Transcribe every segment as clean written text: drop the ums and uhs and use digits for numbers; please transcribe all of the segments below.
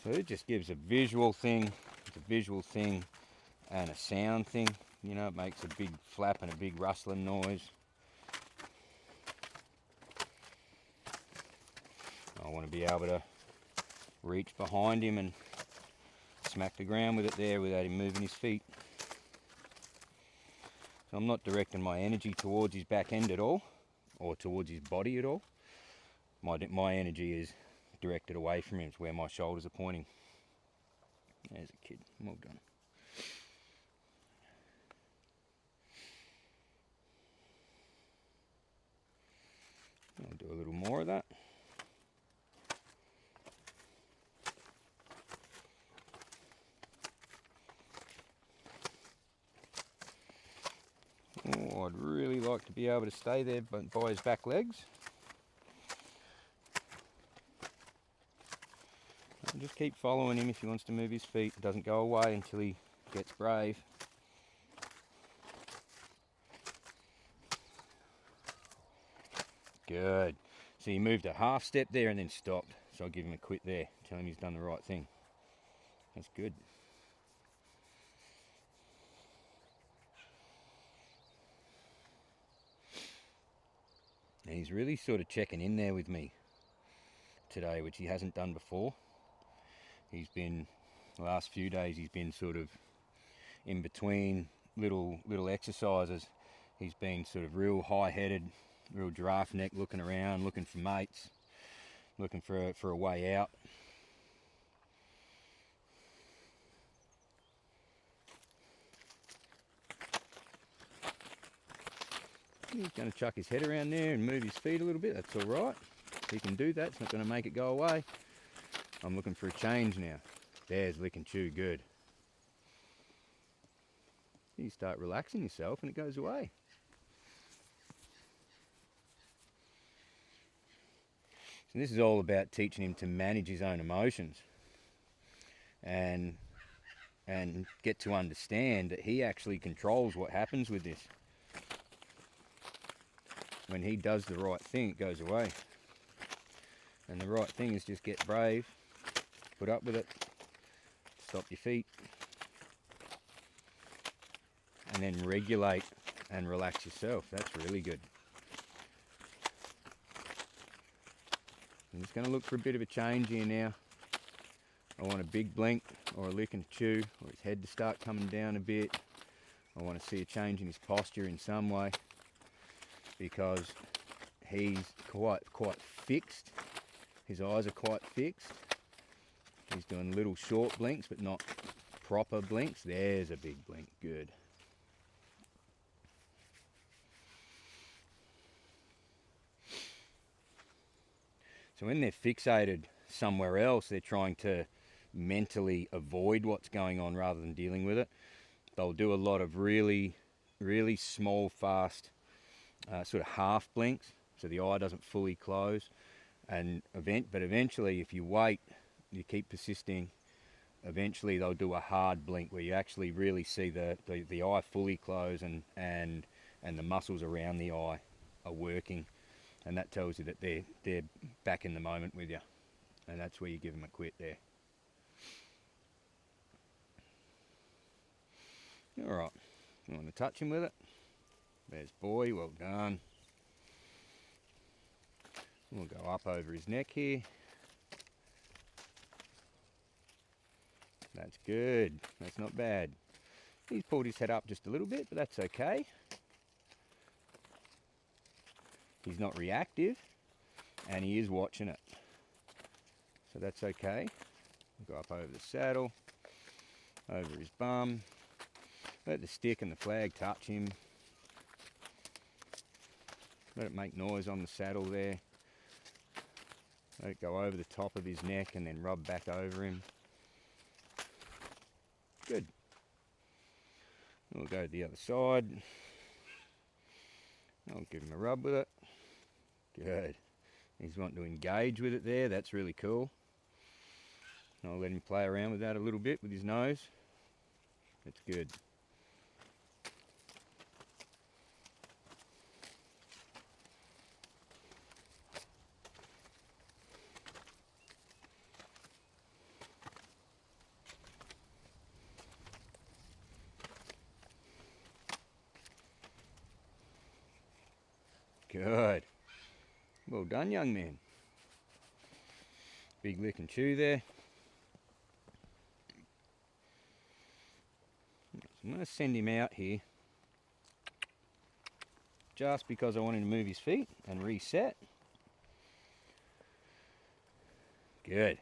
So it just gives a visual thing. It's a visual thing and a sound thing. You know, it makes a big flap and a big rustling noise. I want to be able to reach behind him and smack the ground with it there without him moving his feet. So I'm not directing my energy towards his back end at all, or towards his body at all. My energy is directed away from him. It's where my shoulders are pointing. There's a kid. Well done. I'll do a little more of that. Oh, I'd really like to be able to stay there by his back legs. And just keep following him if he wants to move his feet. It doesn't go away until he gets brave. Good. So he moved a half step there and then stopped. So I'll give him a quit there. Tell him he's done the right thing. That's good. And he's really sort of checking in there with me today, which he hasn't done before. He's been, the last few days, he's been sort of in between little exercises. He's been sort of real high-headed, real giraffe neck, looking around, looking for mates, looking for a way out. He's going to chuck his head around there and move his feet a little bit. That's all right. He can do that. It's not going to make it go away. I'm looking for a change now. There's lick and chew. Good. You start relaxing yourself and it goes away. So this is all about teaching him to manage his own emotions and get to understand that he actually controls what happens with this. When he does the right thing, it goes away. And the right thing is just get brave, put up with it, stop your feet, and then regulate and relax yourself. That's really good. I'm just going to look for a bit of a change here now. I want a big blink or a lick and chew, or his head to start coming down a bit. I want to see a change in his posture in some way, because he's quite fixed. His eyes are quite fixed. He's doing little short blinks, but not proper blinks. There's a big blink. Good. So when they're fixated somewhere else, they're trying to mentally avoid what's going on rather than dealing with it. They'll do a lot of really small, fast, sort of half blinks, so the eye doesn't fully close. But eventually, if you wait, you keep persisting, eventually they'll do a hard blink where you actually really see the eye fully close and the muscles around the eye are working, and that tells you that they're back in the moment with you, and that's where you give them a quit there. All right, you want to touch him with it? There's boy, well done. We'll go up over his neck here. That's good. That's not bad. He's pulled his head up just a little bit, but that's okay. He's not reactive, and he is watching it. So that's okay. We'll go up over the saddle, over his bum. Let the stick and the flag touch him. Let it make noise on the saddle there. Let it go over the top of his neck and then rub back over him. Good. We'll go to the other side. I'll give him a rub with it. Good. He's wanting to engage with it there. That's really cool. I'll let him play around with that a little bit with his nose. That's good. Well done, young man. Big lick and chew there. So I'm going to send him out here just because I want him to move his feet and reset. Good.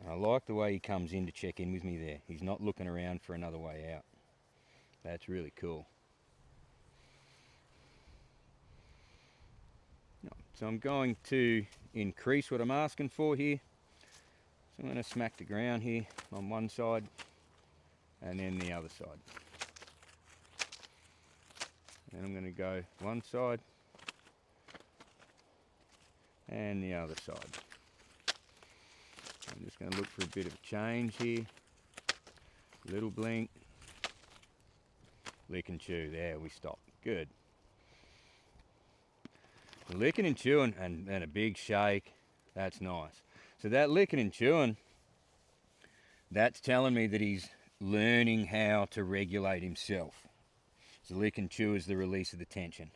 I like the way he comes in to check in with me there. He's not looking around for another way out. That's really cool. So I'm going to increase what I'm asking for here. So I'm going to smack the ground here on one side and then the other side. And I'm going to go one side and the other side. I'm just going to look for a bit of a change here. Little blink. Lick and chew. There, we stop. Good. Licking and chewing and a big shake. That's nice. So that licking and chewing, that's telling me that he's learning how to regulate himself. So lick and chew is the release of the tension.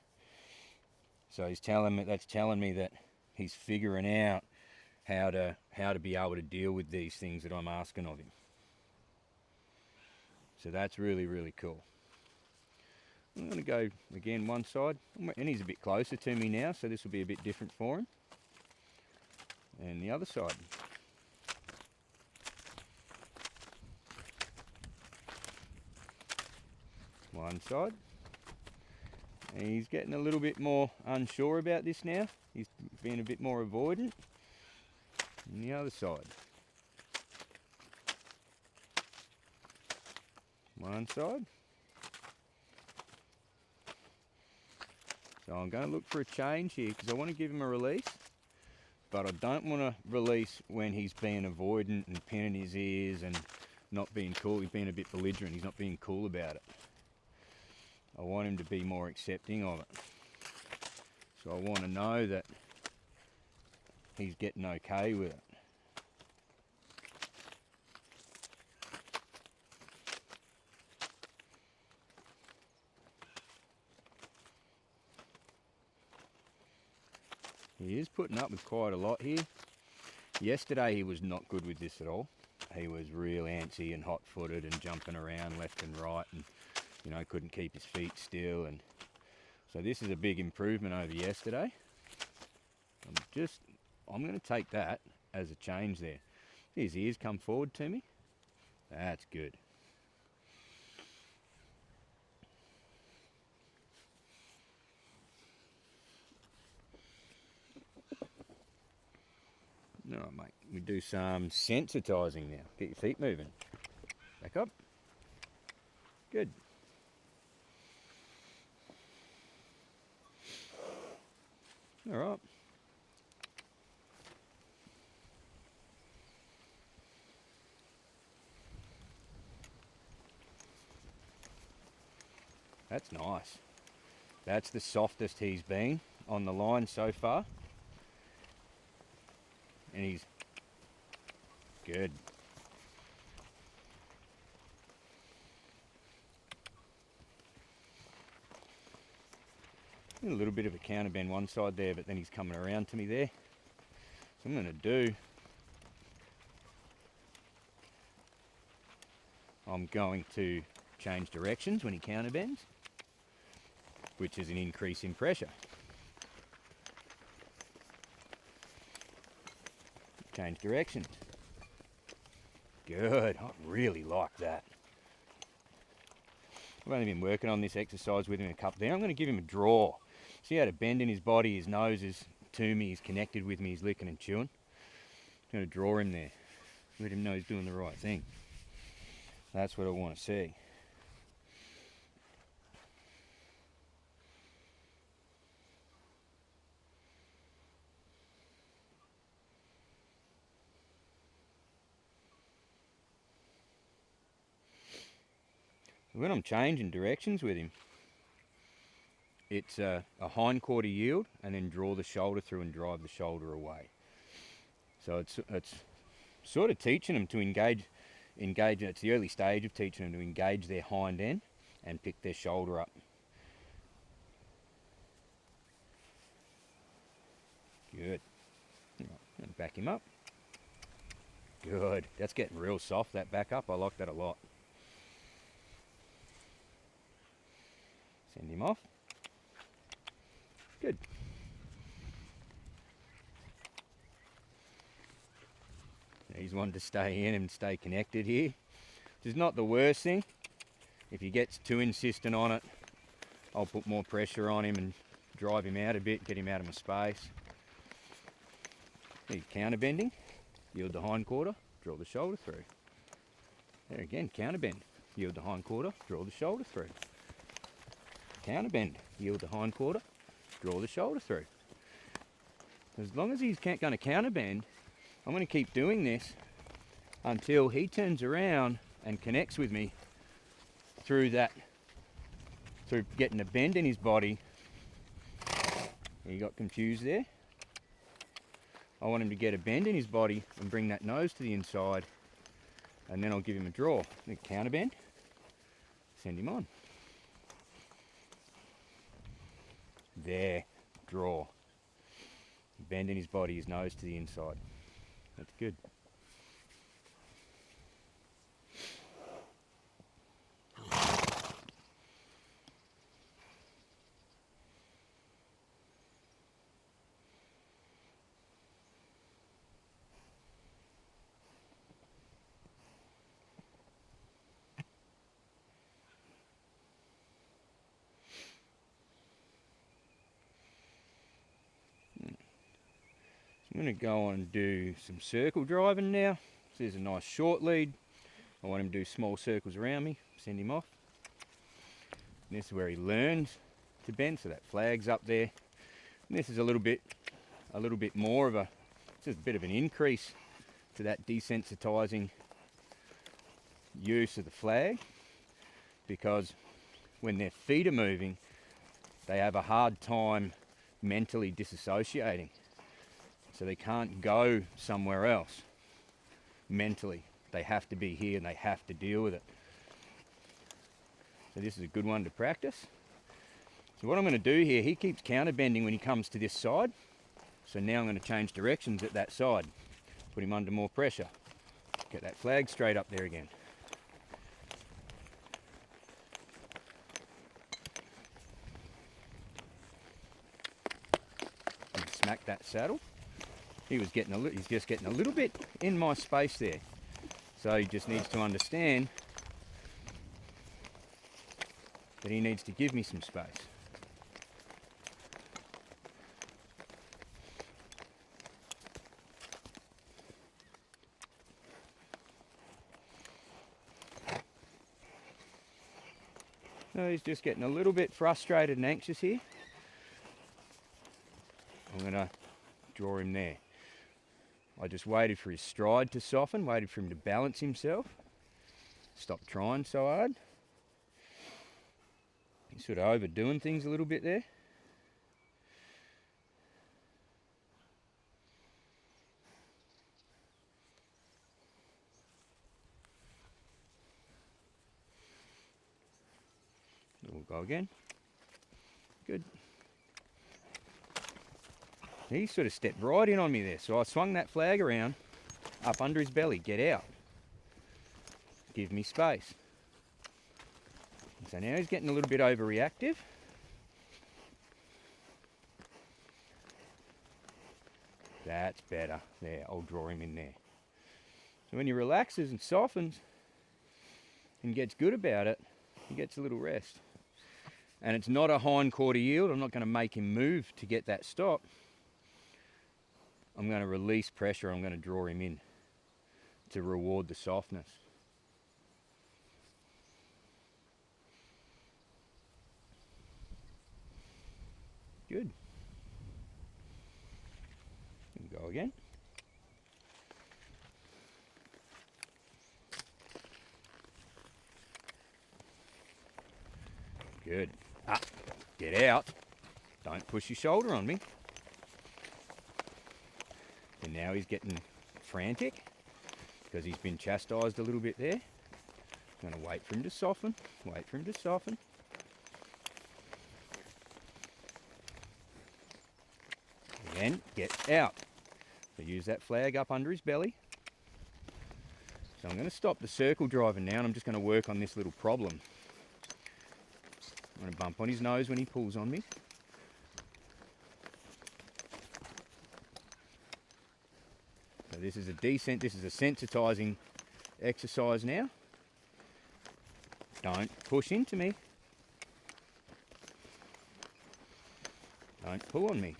So he's telling me, that's telling me that he's figuring out how to be able to deal with these things that I'm asking of him. So that's really, really cool. I'm going to go again one side, and he's a bit closer to me now, so this will be a bit different for him. And the other side. One side. And he's getting a little bit more unsure about this now. He's being a bit more avoidant. And the other side. One side. So I'm going to look for a change here because I want to give him a release, but I don't want to release when he's being avoidant and pinning his ears and not being cool. He's being a bit belligerent. He's not being cool about it. I want him to be more accepting of it. So I want to know that he's getting okay with it. He is putting up with quite a lot here. Yesterday he was not good with this at all. He was real antsy and hot-footed and jumping around left and right and, you know, couldn't keep his feet still. And so this is a big improvement over yesterday. I'm going to take that as a change there. His ears come forward to me. That's good. All right, mate. We do some sensitizing now. Get your feet moving. Back up. Good. All right. That's nice. That's the softest he's been on the line so far. And he's good. A little bit of a counter bend one side there, but then he's coming around to me there. So I'm going to do, I'm going to change directions when he counter bends, which is an increase in pressure. Change directions. Good. I really like that. I've only been working on this exercise with him a couple there. I'm going to give him a draw. See how to bend in his body, his nose is to me, he's connected with me, he's licking and chewing. I'm going to draw him there. Let him know he's doing the right thing. That's what I want to see. When I'm changing directions with him, it's a hind quarter yield and then draw the shoulder through and drive the shoulder away. So it's sort of teaching them to engage, it's the early stage of teaching them to engage their hind end and pick their shoulder up. Good. Right, and back him up. Good. That's getting real soft, that back up. I like that a lot. Send him off. Good. He's wanting to stay in and stay connected here, which is not the worst thing. If he gets too insistent on it, I'll put more pressure on him and drive him out a bit, get him out of my space. He's counter bending, yield the hind quarter, draw the shoulder through. There again, counter bend, yield the hind quarter, draw the shoulder through. Counter bend, yield the hind quarter, draw the shoulder through. As long as he's going to counter bend, I'm going to keep doing this until he turns around and connects with me through getting a bend in his body. He got confused there. I want him to get a bend in his body and bring that nose to the inside, and then I'll give him a draw. Then counter bend, send him on. There, draw. Bend in his body, his nose to the inside. That's good. I'm going to go on and do some circle driving now. This is a nice short lead. I want him to do small circles around me, send him off. And this is where he learns to bend, so that flag's up there. And this is a little bit more of a, just a bit of an increase to that desensitizing use of the flag, because when their feet are moving, they have a hard time mentally disassociating. So they can't go somewhere else mentally. They have to be here and they have to deal with it. So this is a good one to practice. So what I'm going to do here, he keeps counter bending when he comes to this side. So now I'm going to change directions at that side. Put him under more pressure. Get that flag straight up there again. And smack that saddle. He's just getting a little bit in my space there. So he just needs to understand that he needs to give me some space. So he's just getting a little bit frustrated and anxious here. I'm going to draw him there. I just waited for his stride to soften, waited for him to balance himself. Stop trying so hard. He's sort of overdoing things a little bit there. We'll go again. Good. He sort of stepped right in on me there, so I swung that flag around, up under his belly, get out. Give me space. So now he's getting a little bit overreactive. That's better. There, I'll draw him in there. So when he relaxes and softens and gets good about it, he gets a little rest. And it's not a hind quarter yield. I'm not going to make him move to get that stop. I'm going to release pressure. I'm going to draw him in to reward the softness. Good. And go again. Good. Up. Get out. Don't push your shoulder on me. And now he's getting frantic because he's been chastised a little bit there. I'm going to wait for him to soften. Wait for him to soften. Then get out. So use that flag up under his belly. So I'm going to stop the circle driving now, and I'm just going to work on this little problem. I'm going to bump on his nose when he pulls on me. So this is a sensitizing exercise now. Don't push into me. Don't pull on me.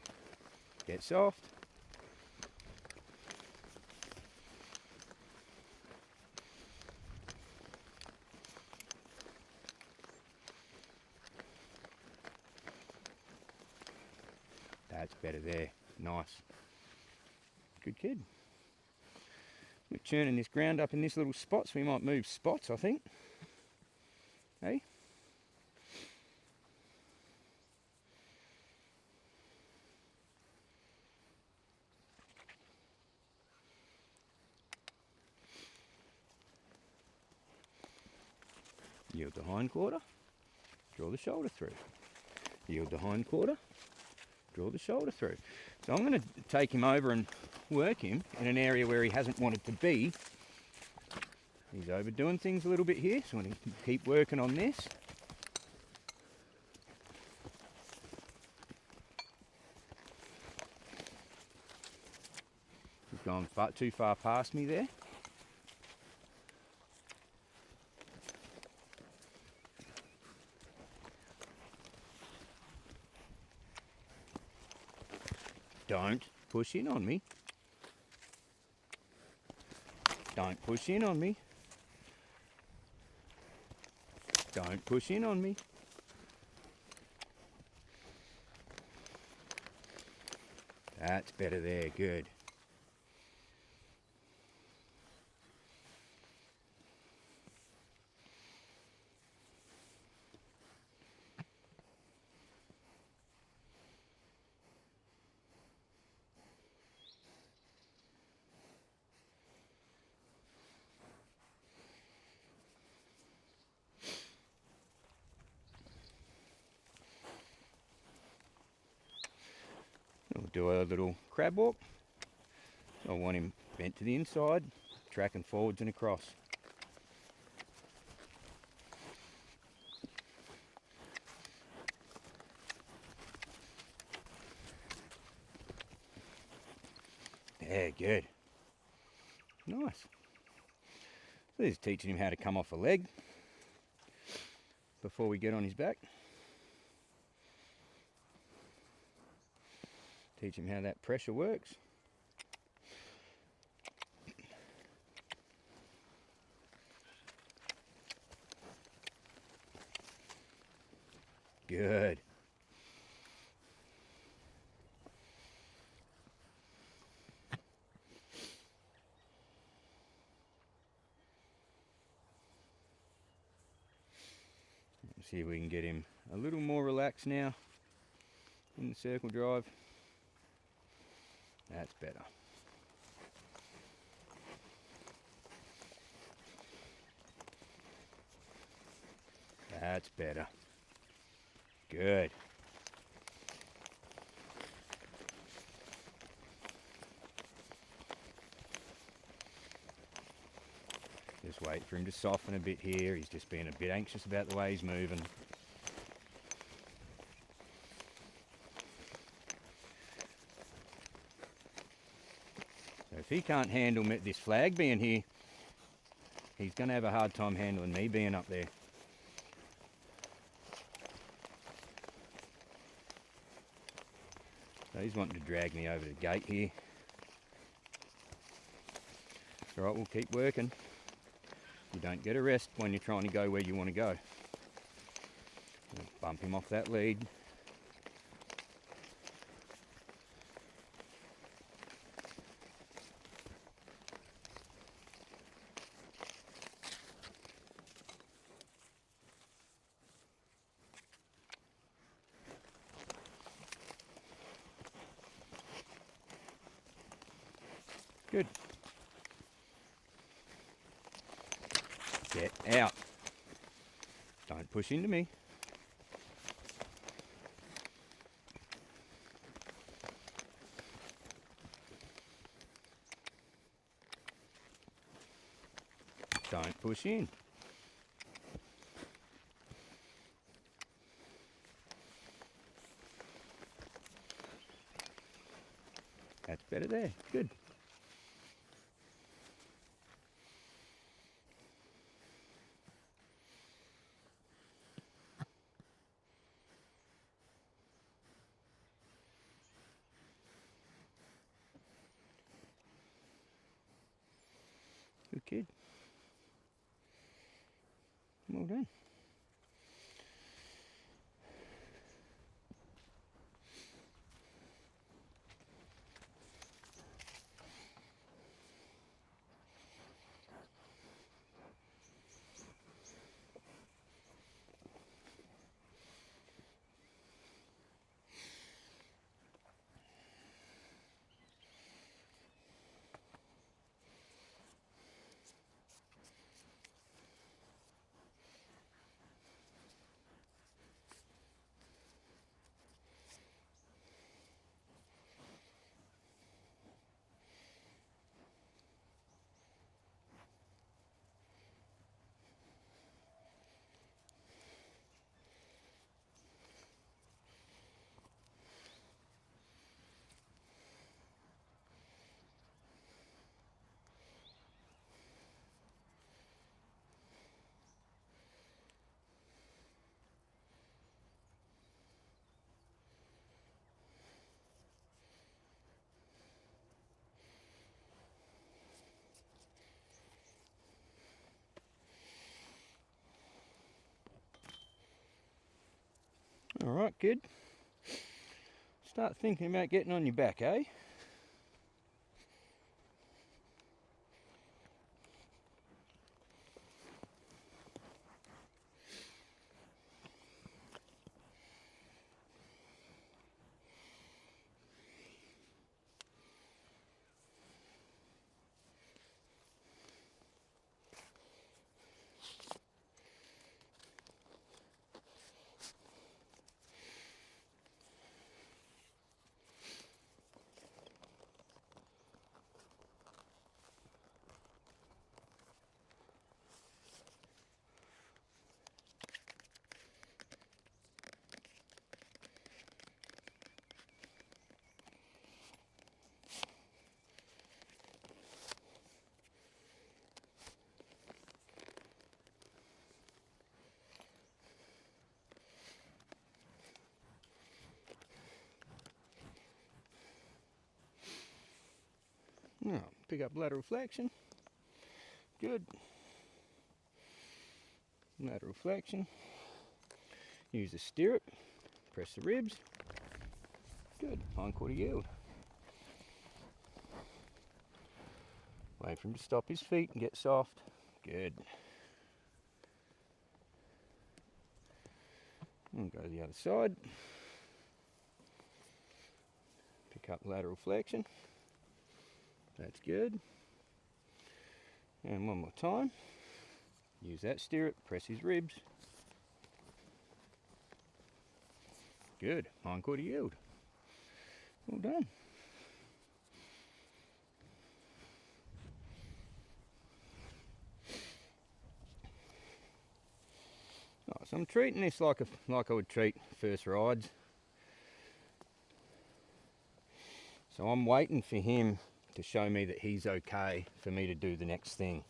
Get soft. That's better there. Nice. Good kid. We're churning this ground up in this little spot, so we might move spots, I think. Hey? Yield the hind quarter, draw the shoulder through. Yield the hind quarter, draw the shoulder through. So I'm going to take him over and work him in an area where he hasn't wanted to be. He's overdoing things a little bit here, so I'm going to keep working on this. He's gone too far past me there. Don't push in on me. Don't push in on me. Don't push in on me. That's better there, good. We'll do a little crab walk. I want him bent to the inside, tracking forwards and across. Yeah, good. Nice. So this is teaching him how to come off a leg before we get on his back. Teach him how that pressure works. Good. Let's see if we can get him a little more relaxed now in the circle drive. That's better. That's better. Good. Just wait for him to soften a bit here. He's just being a bit anxious about the way he's moving. So if he can't handle this flag being here, he's going to have a hard time handling me being up there. So he's wanting to drag me over the gate here. All right, we'll keep working. You don't get a rest when you're trying to go where you want to go. Bump him off that lead. Good. Get out. Don't push into me. Don't push in. That's better there. Good. Good kid. Well done. All right, good. Start thinking about getting on your back, eh? Now, pick up lateral flexion. Good. Lateral flexion. Use the stirrup. Press the ribs. Good. Hindquarter yield. Wait for him to stop his feet and get soft. Good. And go to the other side. Pick up lateral flexion. That's good. And one more time. Use that stirrup, press his ribs. Good. Hindquarter yield. Well done. Right, so I'm treating this like I would treat first rides. So I'm waiting for him to show me that he's okay for me to do the next thing.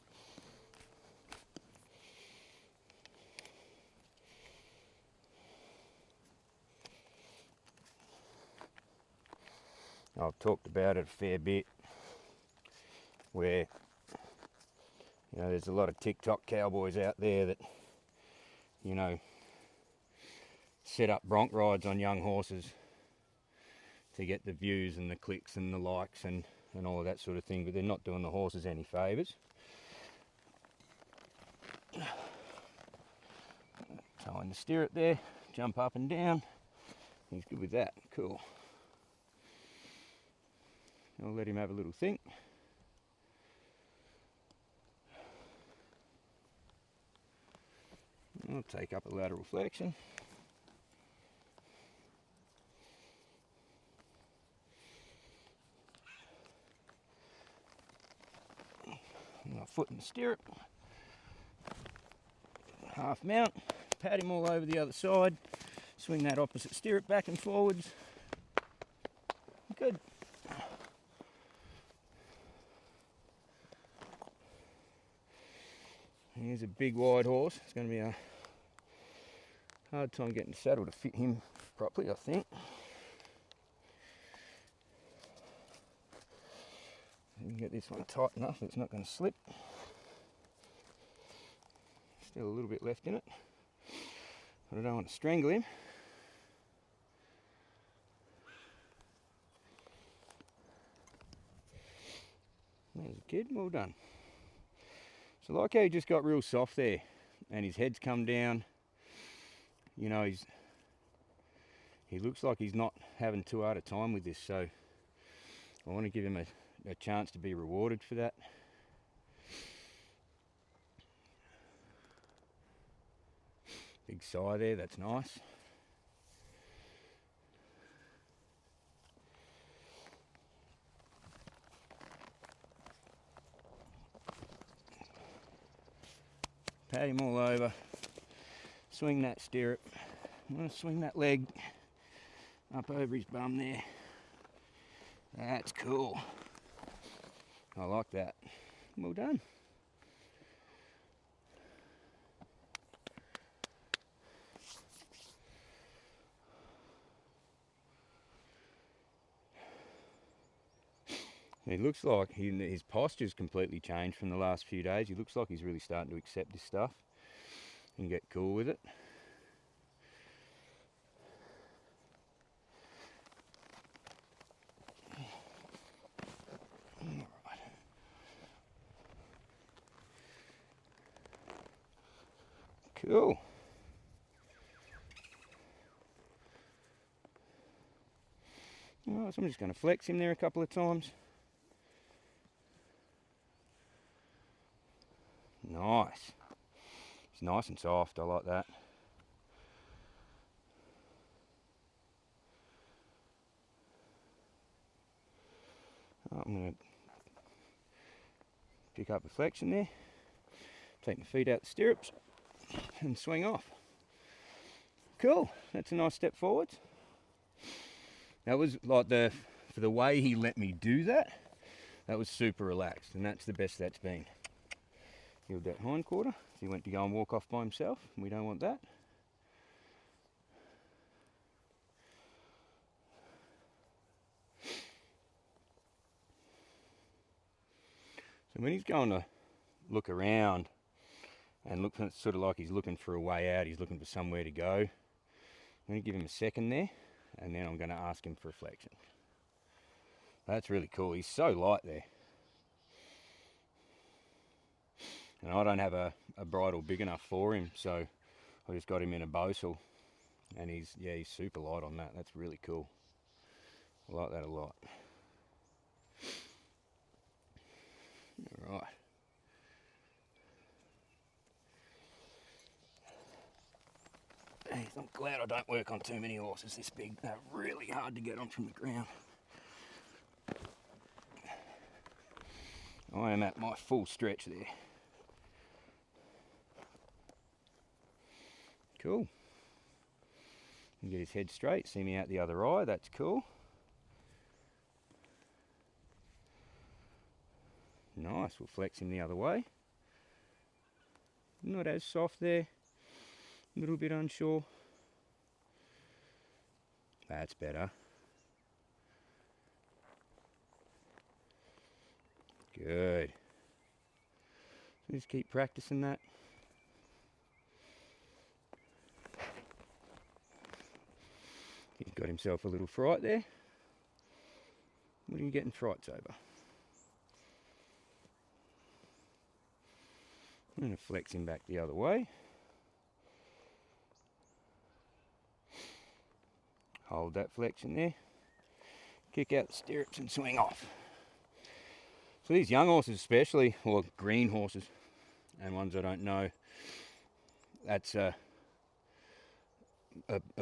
I've talked about it a fair bit, where there's a lot of TikTok cowboys out there that set up bronc rides on young horses to get the views and the clicks and the likes and all of that sort of thing, but they're not doing the horses any favours. Tying the stirrup there, jump up and down. He's good with that. Cool. I'll let him have a little think. I'll take up a lateral flexion. My foot in the stirrup. half mount, pat him all over the other side, swing that opposite stirrup back and forwards. Good. Here's a big wide horse. It's going to be a hard time getting the saddle to fit him properly, I think. You can get this one tight enough that it's not going to slip. Still a little bit left in it, but I don't want to strangle him. There's a kid, well done. So like how he just got real soft there and his head's come down, you know, he looks like he's not having too hard a time with this, so I want to give him a chance to be rewarded for that. Big sigh there, that's nice. Pat him all over, swing that stirrup. I'm going to swing that leg up over his bum there. That's cool. I like that. Well done. It looks like his posture's completely changed from the last few days. He looks like he's really starting to accept this stuff and get cool with it. Alright. Cool. Alright, so I'm just going to flex him there a couple of times. Nice. It's nice and soft, I like that. I'm going to pick up the flexion there, take my feet out the stirrups and swing off. Cool, that's a nice step forwards. That was like for the way he let me do that, that was super relaxed, and that's the best that's been. Healed that hind quarter, so he went to go and walk off by himself, and we don't want that. So when he's going to look around and look, it's sort of like he's looking for a way out, he's looking for somewhere to go. I'm going to give him a second there, and then I'm going to ask him for a flexion. That's really cool, he's so light there. And I don't have a bridle big enough for him, so I just got him in a bosal, and he's super light on that. That's really cool. I like that a lot. All right. I'm glad I don't work on too many horses this big. They're really hard to get on from the ground. I am at my full stretch there. Cool. And get his head straight, see me out the other eye, that's cool. Nice, we'll flex him the other way. Not as soft there, a little bit unsure. That's better. Good. Just keep practicing that. He's got himself a little fright there. What are you getting frights over? I'm going to flex him back the other way. Hold that flexion there. Kick out the stirrups and swing off. So these young horses especially, or green horses, and ones I don't know, that's a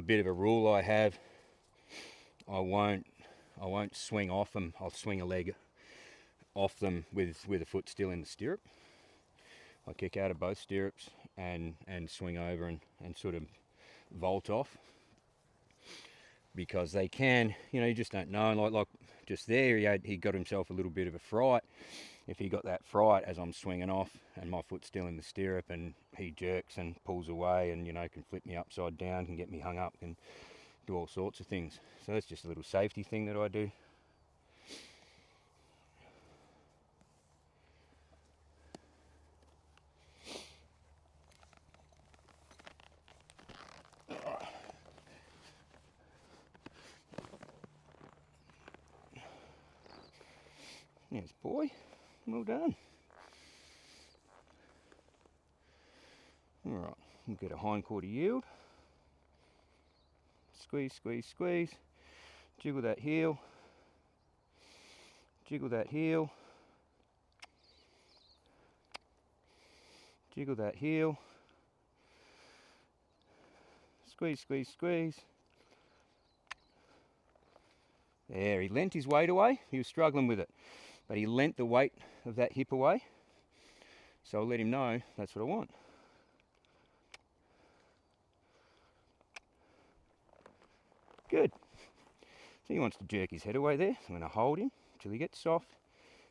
bit of a rule I have. I won't swing off them. I'll swing a leg off them with a foot still in the stirrup. I kick out of both stirrups and swing over and sort of vault off, because they can, you just don't know. And like just there, he got himself a little bit of a fright. If he got that fright as I'm swinging off and my foot's still in the stirrup, and he jerks and pulls away and, can flip me upside down, can get me hung up, can do all sorts of things. So that's just a little safety thing that I do. Yes, boy. Well done. Alright, we'll get a hind quarter yield. Squeeze, squeeze, squeeze. Jiggle that heel. Jiggle that heel. Jiggle that heel. Squeeze, squeeze, squeeze. There, he lent his weight away. He was struggling with it, but he lent the weight of that hip away. So I'll let him know that's what I want. Good. So he wants to jerk his head away there. I'm going to hold him till he gets soft.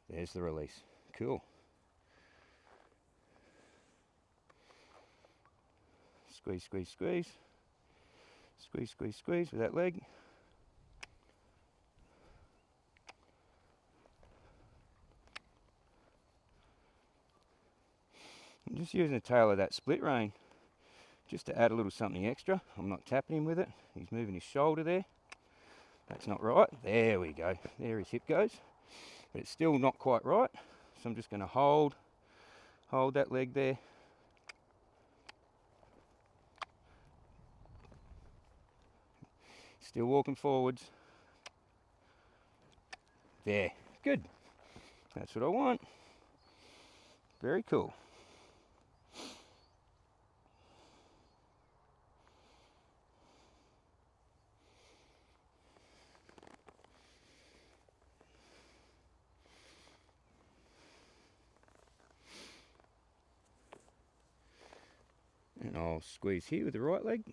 There's the release. Cool. Squeeze, squeeze, squeeze. Squeeze, squeeze, squeeze with that leg. I'm just using the tail of that split rein just to add a little something extra. I'm not tapping him with it. He's moving his shoulder there. That's not right. There we go. There his hip goes. But it's still not quite right. So I'm just going to hold that leg there. Still walking forwards. There. Good. That's what I want. Very cool. And I'll squeeze here with the right leg.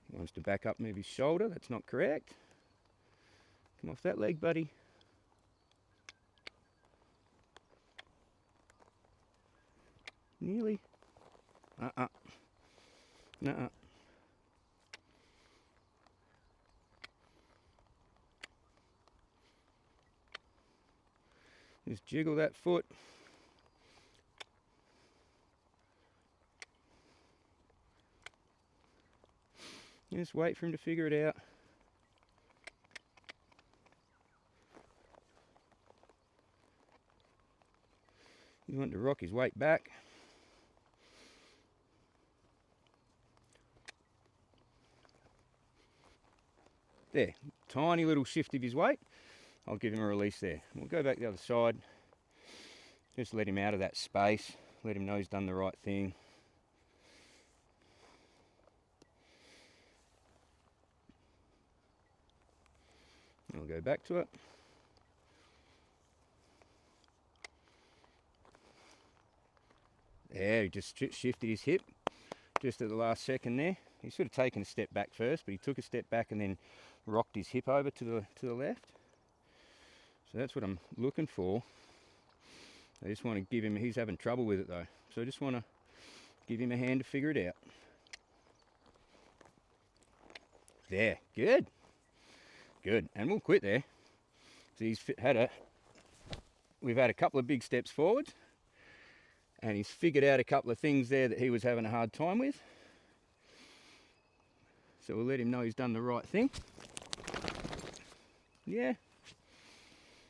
He wants to back up, move his shoulder. That's not correct. Come off that leg, buddy. Nearly. Nuh-uh. Just jiggle that foot. Just wait for him to figure it out. You want to rock his weight back. There, tiny little shift of his weight. I'll give him a release there. We'll go back the other side. Just let him out of that space. Let him know he's done the right thing. I'll go back to it. There, he just shifted his hip just at the last second there. He should have taken a step back first, but he took a step back and then rocked his hip over to the left. So that's what I'm looking for. I just want to give him, he's having trouble with it though. So I just want to give him a hand to figure it out. There, good. Good, and we'll quit there. So we've had a couple of big steps forward, and he's figured out a couple of things there that he was having a hard time with. So we'll let him know he's done the right thing. Yeah,